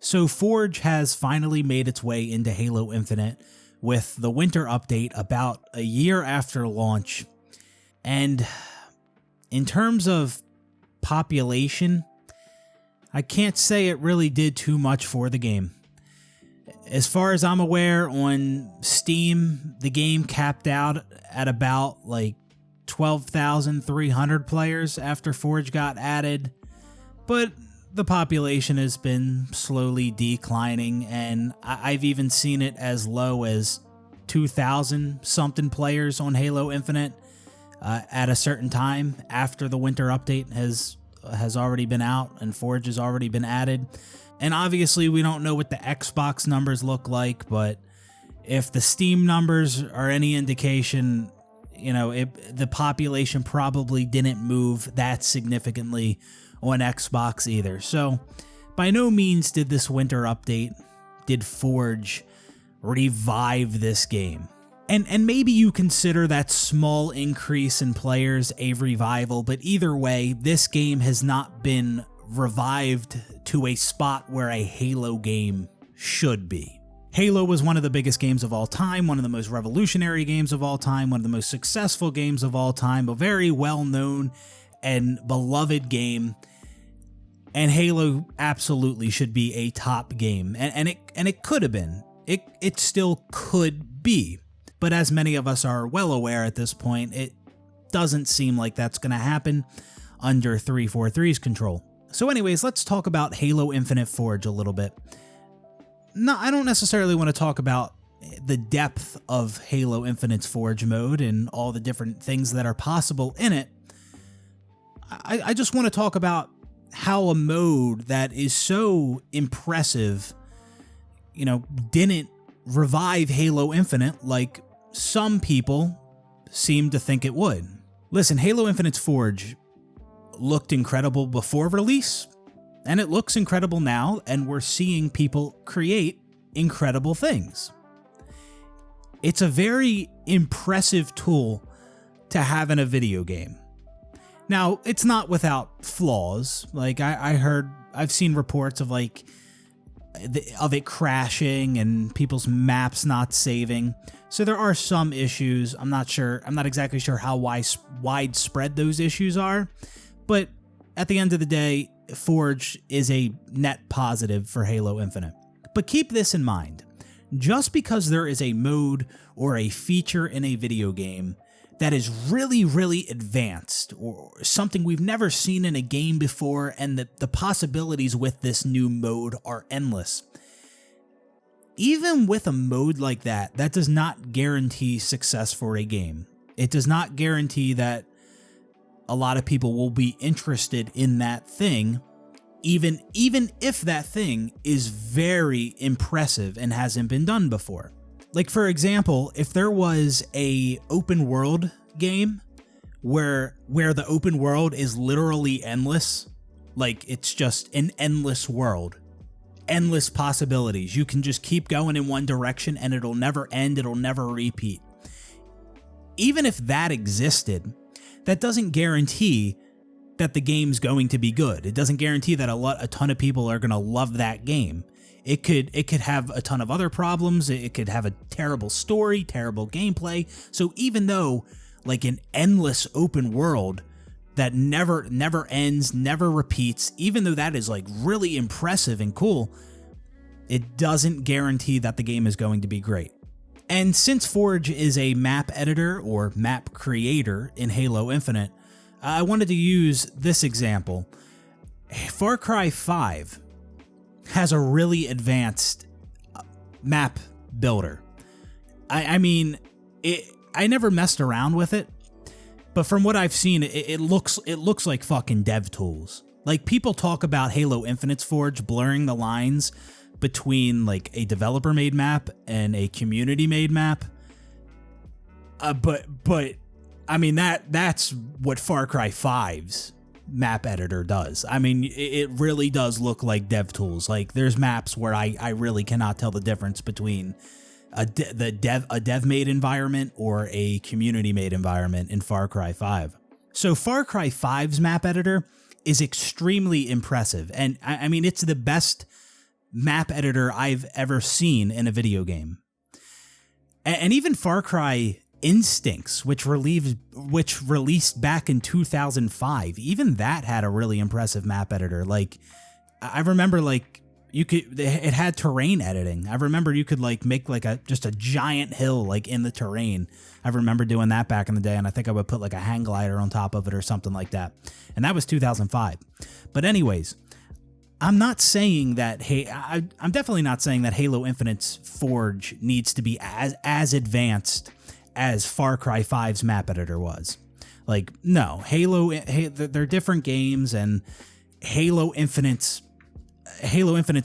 So Forge has finally made its way into Halo Infinite with the winter update about a year after launch. And in terms of population, I can't say it really did too much for the game. As far as I'm aware, on Steam, the game capped out at about like 12,300 players after Forge got added, but the population has been slowly declining, and I've even seen it as low as 2,000 something players on Halo Infinite at a certain time after the winter update has already been out and Forge has already been added. And obviously we don't know what the Xbox numbers look like, but if the Steam numbers are any indication, you know, the population probably didn't move that significantly on Xbox either. So by no means did this winter update, did Forge revive this game. And maybe you consider that small increase in players a revival, but either way, this game has not been revived to a spot where a Halo game should be. Halo was one of the biggest games of all time, one of the most revolutionary games of all time, one of the most successful games of all time, a very well-known and beloved game. And Halo absolutely should be a top game, and it could have been. It still could be. But as many of us are well aware at this point, it doesn't seem like that's going to happen under 343's control. So anyways, let's talk about Halo Infinite Forge a little bit. No, I don't necessarily want to talk about the depth of Halo Infinite's Forge mode and all the different things that are possible in it. I just want to talk about how a mode that is so impressive, you know, didn't revive Halo Infinite like some people seem to think it would. Listen, Halo Infinite's Forge looked incredible before release, and it looks incredible now, and we're seeing people create incredible things. It's a very impressive tool to have in a video game. Now, it's not without flaws. Like I've seen reports of of it crashing and people's maps not saving. So there are some issues. I'm not exactly sure how widespread those issues are, but at the end of the day, Forge is a net positive for Halo Infinite. But keep this in mind. Just because there is a mode or a feature in a video game that is really, really advanced or something we've never seen in a game before, and the possibilities with this new mode are endless. Even with a mode like that, that does not guarantee success for a game. It does not guarantee that a lot of people will be interested in that thing, even if that thing is very impressive and hasn't been done before. Like, for example, if there was a open world game where the open world is literally endless, like it's just an endless world, endless possibilities. You can just keep going in one direction and it'll never end, it'll never repeat. Even if that existed, that doesn't guarantee that the game's going to be good. It doesn't guarantee that a ton of people are going to love that game. It could have a ton of other problems. It could have a terrible story, terrible gameplay. So even though like an endless open world that never ends, never repeats, even though that is like really impressive and cool, it doesn't guarantee that the game is going to be great. And since Forge is a map editor or map creator in Halo Infinite, I wanted to use this example. Far Cry 5 has a really advanced map builder. I mean, I never messed around with it, but from what I've seen, it looks like fucking DevTools. Like, people talk about Halo Infinite's Forge blurring the lines between like a developer-made map and a community-made map. But I mean, that's what Far Cry 5's map editor does. I mean, it really does look like DevTools. Like, there's maps where I really cannot tell the difference between a dev-made environment or a community-made environment in Far Cry 5. So Far Cry 5's map editor is extremely impressive, and I mean, it's the best map editor I've ever seen in a video game. And even Far Cry Instincts, which released back in 2005, even that had a really impressive map editor. Like, I remember, like, it had terrain editing. I remember you could like make like just a giant hill like in the terrain. I remember doing that back in the day, and I think I would put like a hang glider on top of it or something like that. And that was 2005. But anyways, I'm not saying that, I'm definitely not saying that Halo Infinite's Forge needs to be as advanced as Far Cry 5's map editor was. Like, no, they're different games, and Halo Infinite's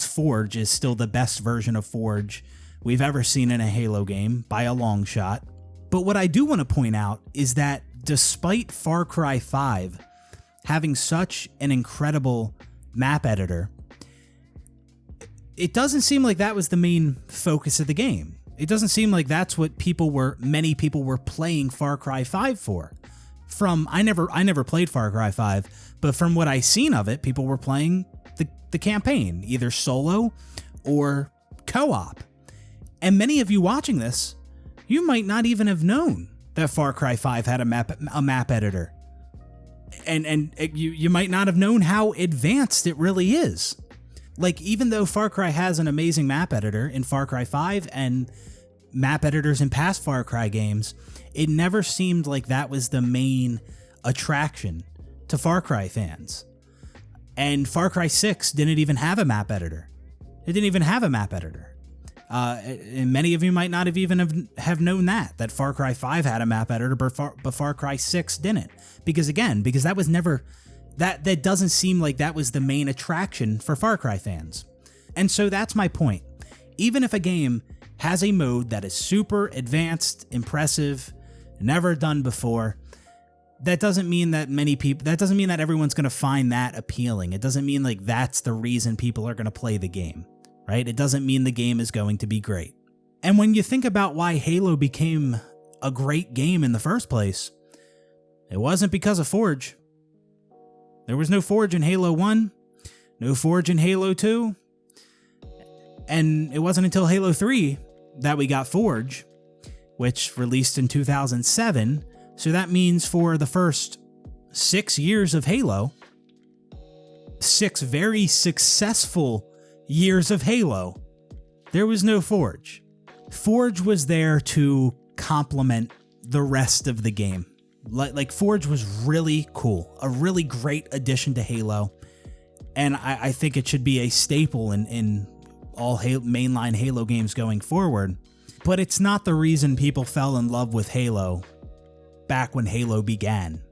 Forge is still the best version of Forge we've ever seen in a Halo game by a long shot. But what I do want to point out is that despite Far Cry 5 having such an incredible map editor, it doesn't seem like that was the main focus of the game. It doesn't seem like that's what many people were playing Far Cry 5 for. I never played Far Cry 5, but from what I seen of it, people were playing the campaign, either solo or co-op. And many of you watching this, you might not even have known that Far Cry 5 had a map editor. And you might not have known how advanced it really is. Like, even though Far Cry has an amazing map editor in Far Cry 5 and map editors in past Far Cry games, it never seemed like that was the main attraction to Far Cry fans. And Far Cry 6 didn't even have a map editor. It didn't even have a map editor. And many of you might not have even have known that Far Cry 5 had a map editor, but Far Cry 6 didn't. Because that was never... That doesn't seem like that was the main attraction for Far Cry fans. And so that's my point. Even if a game has a mode that is super advanced, impressive, never done before, that doesn't mean that everyone's going to find that appealing. It doesn't mean like that's the reason people are going to play the game, right? It doesn't mean the game is going to be great. And when you think about why Halo became a great game in the first place, it wasn't because of Forge. There was no Forge in Halo 1, no Forge in Halo 2, and it wasn't until Halo 3 that we got Forge, which released in 2007, so that means for the first 6 years of Halo, 6 very successful years of Halo, there was no Forge. Forge was there to complement the rest of the game. Like Forge was really cool, a really great addition to Halo, and I think it should be a staple in all mainline Halo games going forward. But it's not the reason people fell in love with Halo back when Halo began,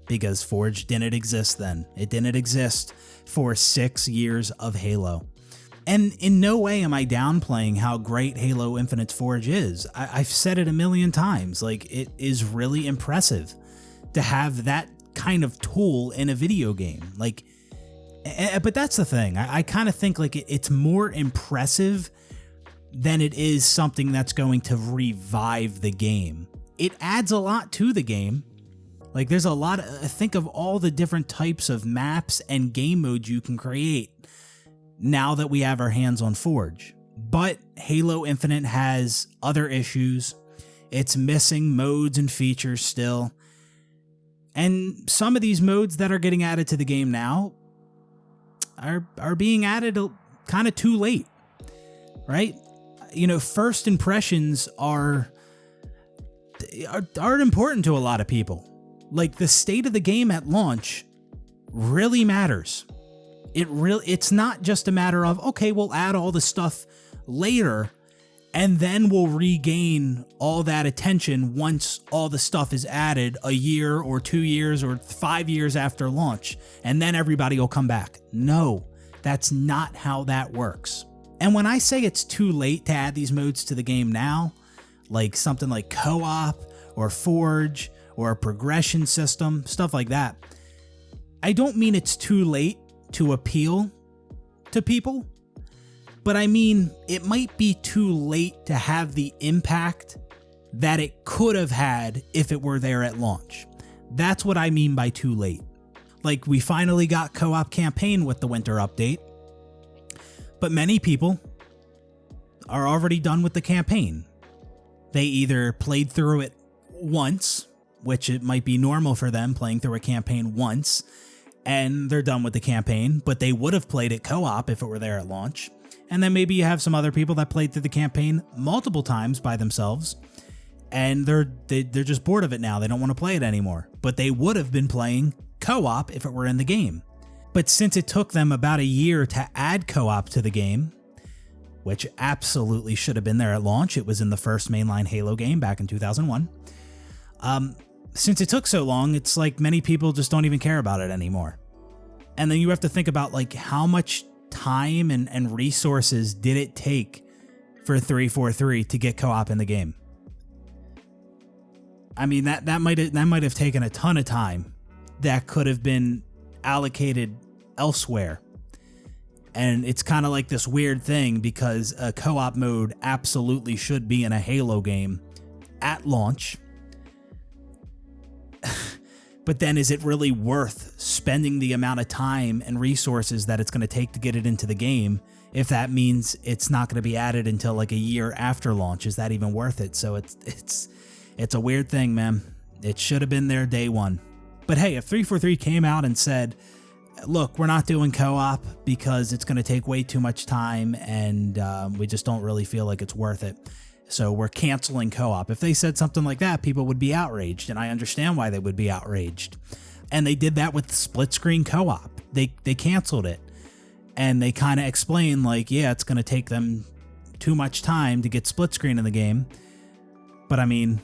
because Forge didn't exist then. It didn't exist for 6 years of Halo. And in no way am I downplaying how great Halo Infinite's Forge is. I've said it a million times. Like, it is really impressive to have that kind of tool in a video game. Like, but that's the thing. I kind of think like it's more impressive than it is something that's going to revive the game. It adds a lot to the game. Like, there's a lot. Think of all the different types of maps and game modes you can create now that we have our hands on Forge. But Halo Infinite has other issues. It's missing modes and features still. And some of these modes that are getting added to the game now are being added kind of too late, right? You know, first impressions are important to a lot of people. Like, the state of the game at launch really matters. It's not just a matter of, okay, we'll add all the stuff later and then we'll regain all that attention once all the stuff is added a year or 2 years or 5 years after launch, and then everybody will come back. No, that's not how that works. And when I say it's too late to add these modes to the game now, like something like co-op or Forge or a progression system, stuff like that, I don't mean it's too late to appeal to people, but I mean it might be too late to have the impact that it could have had if it were there at launch. That's what I mean by too late. Like, we finally got co-op campaign with the winter update, But many people are already done with the campaign. They either played through it once, which it might be normal for them playing through a campaign once, and they're done with the campaign, but they would have played it co-op if it were there at launch. And then maybe you have some other people that played through the campaign multiple times by themselves, and they're just bored of it now. They don't want to play it anymore. But they would have been playing co-op if it were in the game. But since it took them about a year to add co-op to the game, which absolutely should have been there at launch, it was in the first mainline Halo game back in 2001. Since it took so long, it's like many people just don't even care about it anymore. And then you have to think about like how much time and resources did it take for 343 to get co-op in the game. I mean, that might have taken a ton of time that could have been allocated elsewhere. And it's kind of like this weird thing because a co-op mode absolutely should be in a Halo game at launch. But then is it really worth spending the amount of time and resources that it's going to take to get it into the game if that means it's not going to be added until like a year after launch? Is that even worth it? So it's a weird thing, man. It should have been there day one. But hey, if 343 came out and said, look, we're not doing co-op because it's going to take way too much time and we just don't really feel like it's worth it, so we're canceling co-op. If they said something like that, people would be outraged, and I understand why they would be outraged. And they did that with split screen co-op. They canceled it, and they kind of explained like, yeah, it's going to take them too much time to get split screen in the game. But I mean,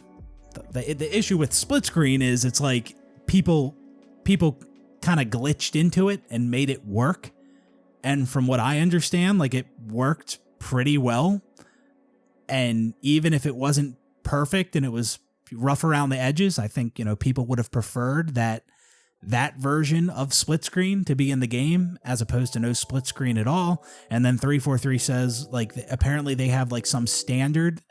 the issue with split screen is it's like people kind of glitched into it and made it work. And from what I understand, like it worked pretty well. And even if it wasn't perfect and it was rough around the edges, I think, people would have preferred that version of split screen to be in the game as opposed to no split screen at all. And then 343 says like apparently they have like some standard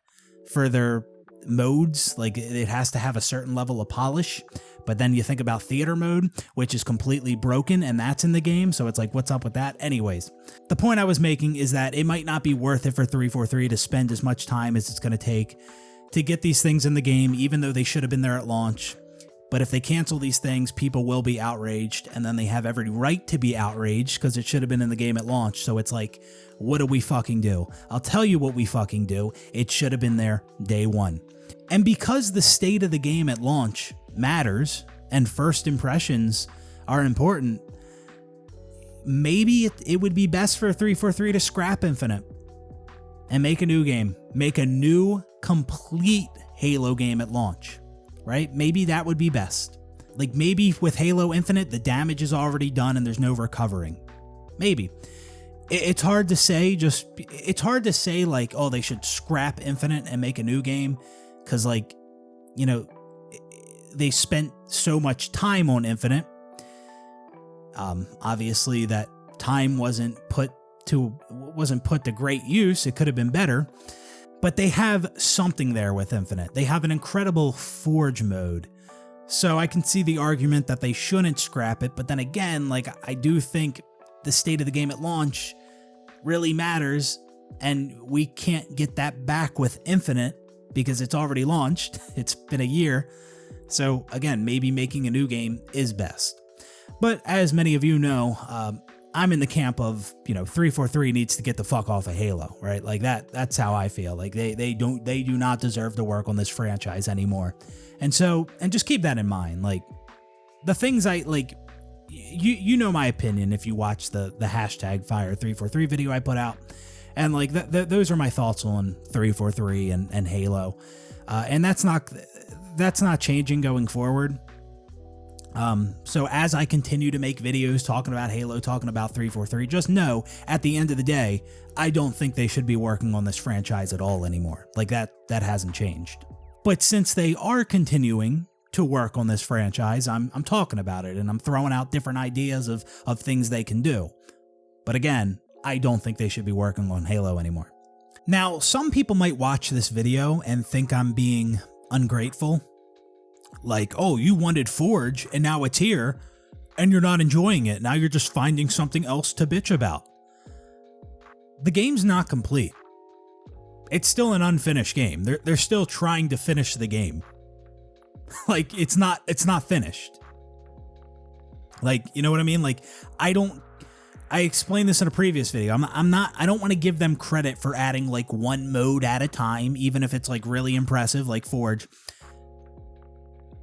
for their modes, like it has to have a certain level of polish. But then you think about theater mode, which is completely broken, and that's in the game. So it's like, what's up with that? Anyways, the point I was making is that it might not be worth it for 343 to spend as much time as it's going to take to get these things in the game, even though they should have been there at launch. But if they cancel these things, people will be outraged, and then they have every right to be outraged because it should have been in the game at launch. So it's like, what do we fucking do? I'll tell you what we fucking do. It should have been there day one. And because the state of the game at launch matters and first impressions are important, maybe it would be best for 343 to scrap Infinite and make a new game, make a new complete Halo game at launch, right? Maybe that would be best. Like maybe with Halo Infinite, the damage is already done and there's no recovering. Maybe. It's hard to say, it's hard to say like, oh, they should scrap Infinite and make a new game. Cause like, they spent so much time on Infinite. Obviously that time wasn't put to great use. It could have been better, but they have something there with Infinite. They have an incredible Forge mode. So I can see the argument that they shouldn't scrap it. But then again, like I do think the state of the game at launch really matters, and we can't get that back with Infinite because it's already launched. It's been a year. So again, maybe making a new game is best. But as many of you know, I'm in the camp of, 343 needs to get the fuck off of Halo, right? Like that's how I feel. Like they do not deserve to work on this franchise anymore. And just keep that in mind. Like the things I like, you know my opinion if you watch the hashtag Fire343 video I put out. And like those are my thoughts on 343 and Halo. And that's not changing going forward. So as I continue to make videos talking about Halo, talking about 343, just know at the end of the day, I don't think they should be working on this franchise at all anymore. Like that hasn't changed. But since they are continuing to work on this franchise, I'm talking about it and I'm throwing out different ideas of things they can do. But again, I don't think they should be working on Halo anymore. Now, some people might watch this video and think I'm being ungrateful. Like, oh, you wanted Forge and now it's here and you're not enjoying it. Now you're just finding something else to bitch about. the game's not complete. It's still an unfinished game. They're still trying to finish the game. Like, it's not finished. Like, you know what I mean? Like, I explained this in a previous video. I don't want to give them credit for adding like one mode at a time, even if it's like really impressive, like Forge.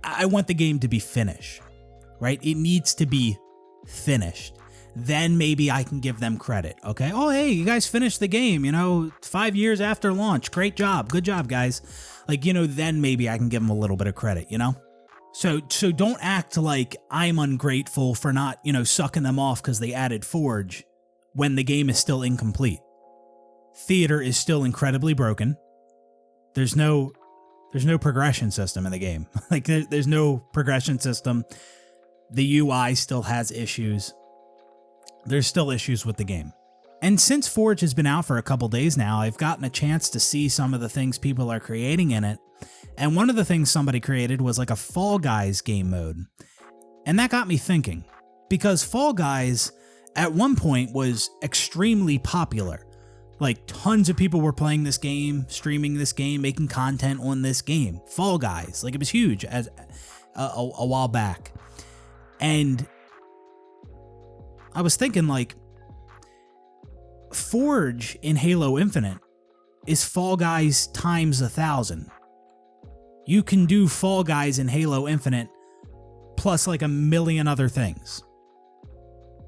I want the game to be finished, right? It needs to be finished. Then maybe I can give them credit, okay? Oh, hey, you guys finished the game, 5 years after launch. Great job. Good job, guys. Like, then maybe I can give them a little bit of credit, So don't act like I'm ungrateful for not, sucking them off because they added Forge when the game is still incomplete. Theater is still incredibly broken. There's no progression system in the game. Like, there's no progression system. The UI still has issues. There's still issues with the game. And since Forge has been out for a couple days now, I've gotten a chance to see some of the things people are creating in it. And one of the things somebody created was like a Fall Guys game mode. And that got me thinking, because Fall Guys at one point was extremely popular. Like, tons of people were playing this game, streaming this game, making content on this game. Fall Guys, like, it was huge as a while back. And I was thinking, like, Forge in Halo Infinite is Fall Guys times 1,000. You can do Fall Guys in Halo Infinite plus like a million other things.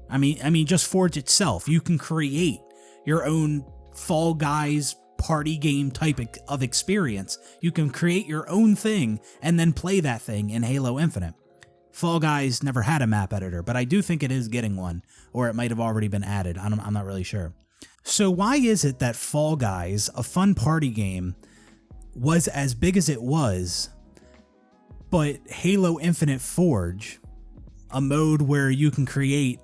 I mean, just Forge itself, you can create your own Fall Guys party game type of experience. You can create your own thing and then play that thing in Halo Infinite. Fall Guys never had a map editor, but I do think it is getting one, or it might have already been added. I'm not really sure. So why is it that Fall Guys, a fun party game, was as big as it was, but Halo Infinite Forge, a mode where you can create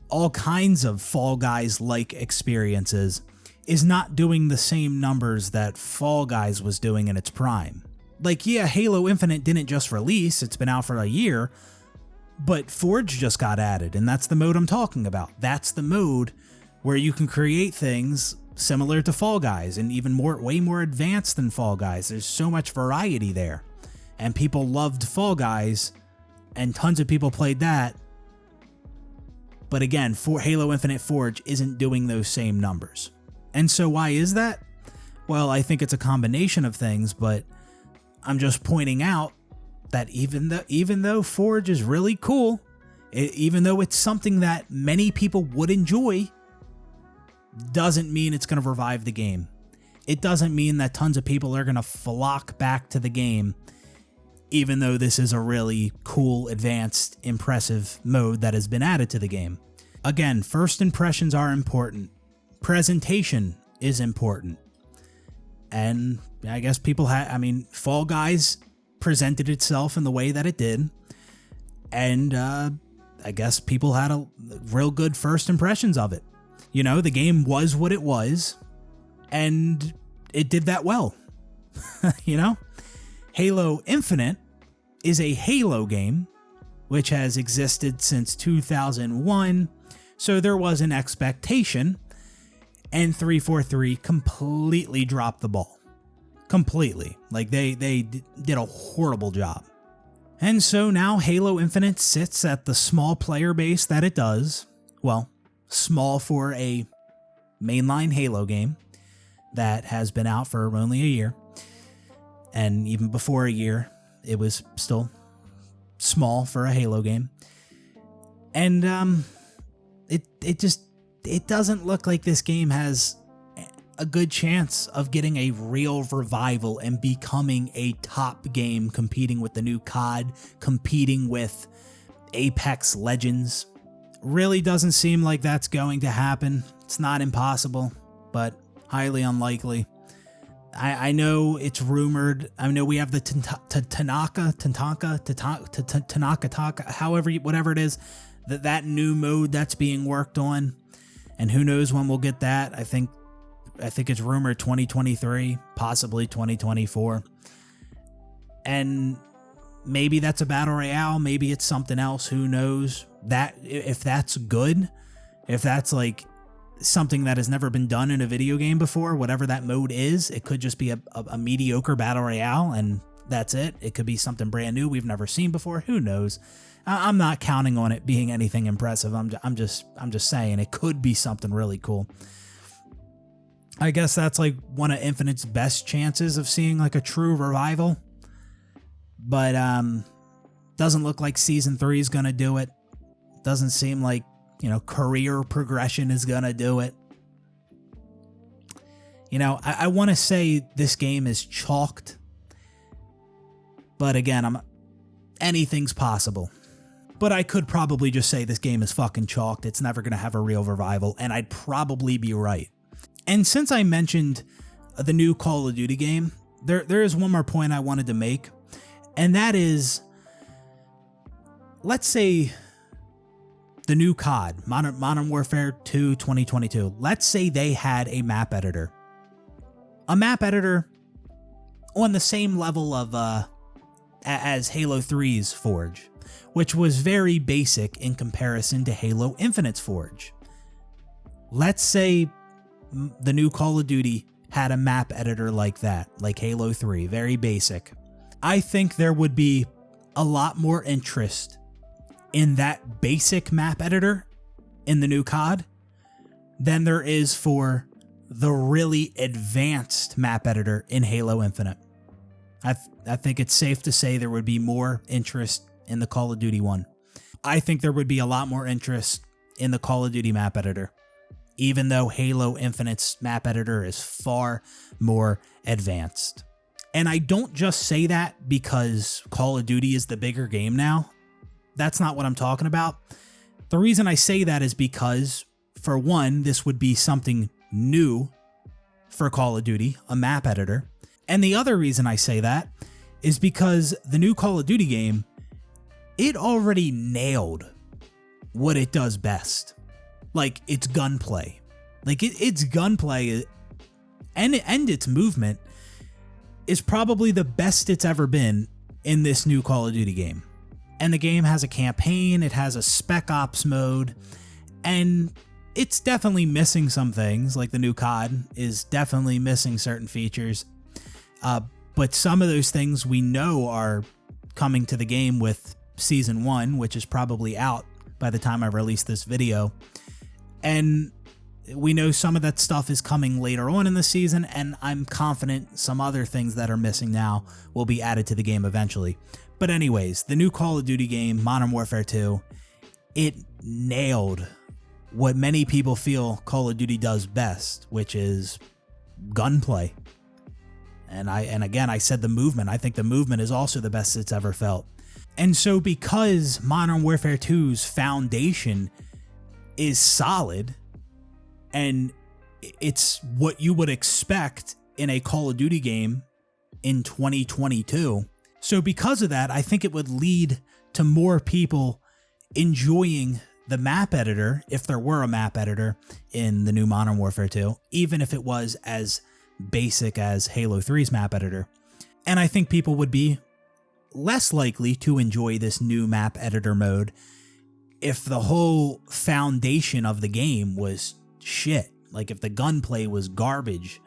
all kinds of Fall Guys-like experiences, is not doing the same numbers that Fall Guys was doing in its prime? Like, yeah, Halo Infinite didn't just release, it's been out for a year, but Forge just got added, and that's the mode I'm talking about. That's the mode where you can create things similar to Fall Guys, and even way more advanced than Fall Guys. There's so much variety there, and people loved Fall Guys, and tons of people played that. But again, Halo Infinite Forge isn't doing those same numbers. And so why is that? Well, I think it's a combination of things, but I'm just pointing out that even though Forge is really cool, even though it's something that many people would enjoy, doesn't mean it's going to revive the game. It doesn't mean that tons of people are going to flock back to the game, even though this is a really cool, advanced, impressive mode that has been added to the game. Again, first impressions are important. Presentation is important. And I guess Fall Guys presented itself in the way that it did. And I guess people had a real good first impressions of it. The game was what it was, and it did that well. Halo Infinite is a Halo game, which has existed since 2001, so there was an expectation, and 343 completely dropped the ball. Completely. Like, they did a horrible job. And so now Halo Infinite sits at the small player base that it does. Well, small for a mainline Halo game that has been out for only a year. And even before a year, it was still small for a Halo game. And it doesn't look like this game has a good chance of getting a real revival and becoming a top game, competing with the new COD, competing with Apex Legends. Really doesn't seem like that's going to happen. It's not impossible, but highly unlikely. I know it's rumored. I know we have the Tanaka, whatever it is, that new mode that's being worked on, and who knows when we'll get that. I think it's rumored 2023, possibly 2024. And maybe that's a battle royale, maybe it's something else, who knows. That if that's good, if that's like something that has never been done in a video game before, whatever that mode is. It could just be a mediocre battle royale, and that's it. It could be something brand new we've never seen before. Who knows? I'm not counting on it being anything impressive. I'm just saying it could be something really cool. I guess that's like one of Infinite's best chances of seeing like a true revival. But doesn't look like Season 3 is going to do it. Doesn't seem like, career progression is going to do it. I want to say this game is chalked. But again, anything's possible. But I could probably just say this game is fucking chalked. It's never going to have a real revival, and I'd probably be right. And since I mentioned the new Call of Duty game, there is one more point I wanted to make, and that is, let's say the new COD, Modern Warfare 2 2022, let's say they had a map editor. A map editor on the same level of as Halo 3's Forge, which was very basic in comparison to Halo Infinite's Forge. Let's say the new Call of Duty had a map editor like that, like Halo 3, very basic. I think there would be a lot more interest in that basic map editor in the new COD than there is for the really advanced map editor in Halo Infinite. I think it's safe to say there would be more interest in the Call of Duty one. I think there would be a lot more interest in the Call of Duty map editor, even though Halo Infinite's map editor is far more advanced. And I don't just say that because Call of Duty is the bigger game now. That's not what I'm talking about. The reason I say that is because, for one, this would be something new for Call of Duty, a map editor. And the other reason I say that is because the new Call of Duty game, it already nailed what it does best. Like, its gunplay. Like, its gunplay and its movement is probably the best it's ever been in this new Call of Duty game. And the game has a campaign, it has a Spec Ops mode, and it's definitely missing some things, like the new COD is definitely missing certain features. But some of those things we know are coming to the game with Season 1, which is probably out by the time I release this video. And we know some of that stuff is coming later on in the season, and I'm confident some other things that are missing now will be added to the game eventually. But anyways, the new Call of Duty game, Modern Warfare 2, it nailed what many people feel Call of Duty does best, which is gunplay. And again, I said the movement. I think the movement is also the best it's ever felt. And so because Modern Warfare 2's foundation is solid, and it's what you would expect in a Call of Duty game in 2022. So because of that, I think it would lead to more people enjoying the map editor, if there were a map editor in the new Modern Warfare 2, even if it was as basic as Halo 3's map editor. And I think people would be less likely to enjoy this new map editor mode if the whole foundation of the game was shit. Like if the gunplay was garbage,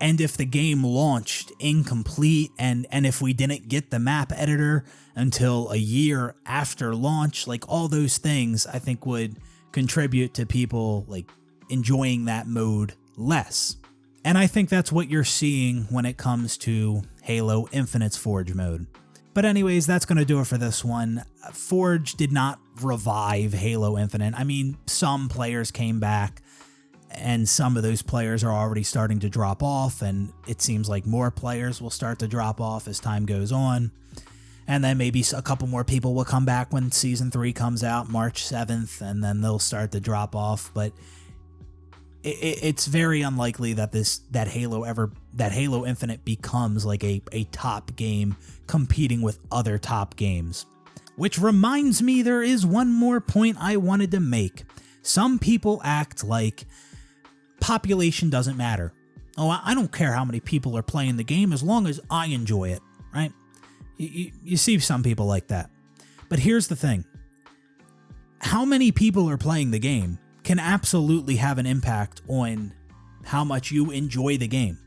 and if the game launched incomplete, and if we didn't get the map editor until a year after launch, like all those things I think would contribute to people like enjoying that mode less. And I think that's what you're seeing when it comes to Halo Infinite's Forge mode. But anyways, that's going to do it for this one. Forge did not revive Halo Infinite. I mean, some players came back, and some of those players are already starting to drop off, and it seems like more players will start to drop off as time goes on. And then maybe a couple more people will come back when Season 3 comes out March 7th, and then they'll start to drop off. But it's very unlikely that Halo Infinite becomes like a top game competing with other top games. Which reminds me, there is one more point I wanted to make. Some people act like population doesn't matter. Oh, I don't care how many people are playing the game as long as I enjoy it, right? You see some people like that. But here's the thing. How many people are playing the game can absolutely have an impact on how much you enjoy the game,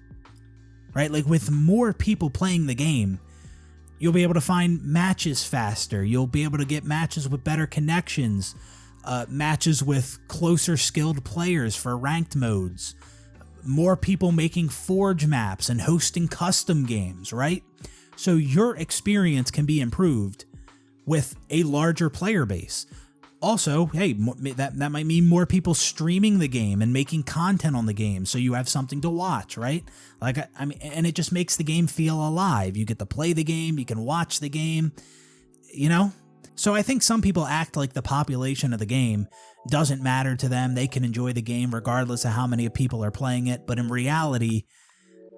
right? Like with more people playing the game, you'll be able to find matches faster. You'll be able to get matches with better connections, matches with closer skilled players for ranked modes, more people making Forge maps and hosting custom games, right? So your experience can be improved with a larger player base. Also, hey, that might mean more people streaming the game and making content on the game, so you have something to watch, right? Like, I mean, and it just makes the game feel alive. You get to play the game, you can watch the game, you know? So I think some people act like the population of the game doesn't matter to them. They can enjoy the game regardless of how many people are playing it, but in reality,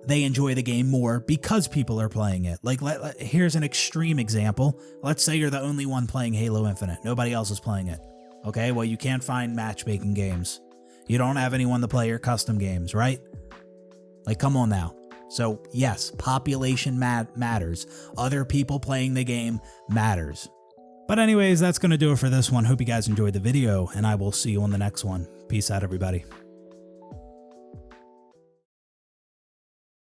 they enjoy the game more because people are playing it. Like, here's an extreme example. Let's say you're the only one playing Halo Infinite. Nobody else is playing it. Okay, well, you can't find matchmaking games. You don't have anyone to play your custom games, right? Like, come on now. So, yes, population matters. Other people playing the game matters. But anyways, that's going to do it for this one. Hope you guys enjoyed the video, and I will see you on the next one. Peace out, everybody.